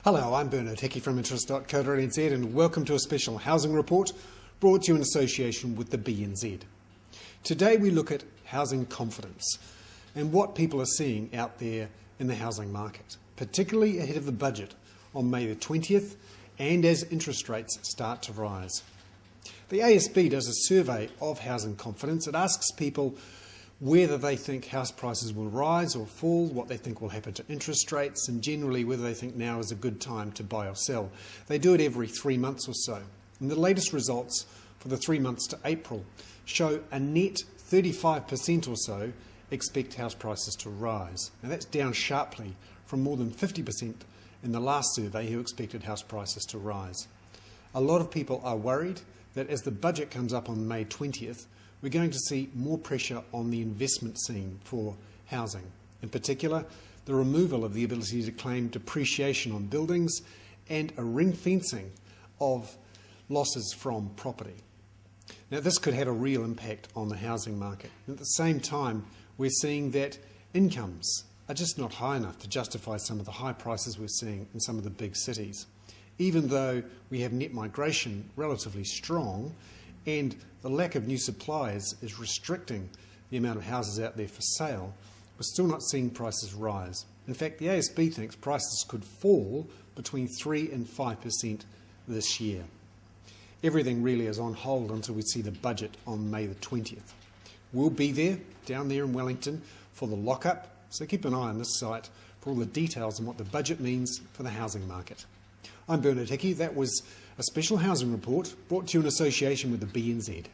Hello, I'm Bernard Hickey from interest.co.nz and welcome to a special housing report brought to you in association with the BNZ. Today we look at housing confidence and what people are seeing out there in the housing market, particularly ahead of the budget on May the 20th and as interest rates start to rise. The ASB does a survey of housing confidence. It asks people whether they think house prices will rise or fall, what they think will happen to interest rates, and generally whether they think now is a good time to buy or sell. They do it every 3 months or so. And the latest results for the 3 months to April show a net 35% or so expect house prices to rise. Now that's down sharply from more than 50% in the last survey who expected house prices to rise. A lot of people are worried that as the budget comes up on May 20th, we're going to see more pressure on the investment scene for housing. In particular, the removal of the ability to claim depreciation on buildings and a ring-fencing of losses from property. Now, this could have a real impact on the housing market. At the same time, we're seeing that incomes are just not high enough to justify some of the high prices we're seeing in some of the big cities. Even though we have net migration relatively strong, and the lack of new supplies is restricting the amount of houses out there for sale, we're still not seeing prices rise. In fact, the ASB thinks prices could fall between 3 and 5% this year. Everything really is on hold until we see the budget on May the 20th. We'll be there, down there in Wellington, for the lock-up, so keep an eye on this site for all the details on what the budget means for the housing market. I'm Bernard Hickey. That was a special housing report brought to you in association with the BNZ.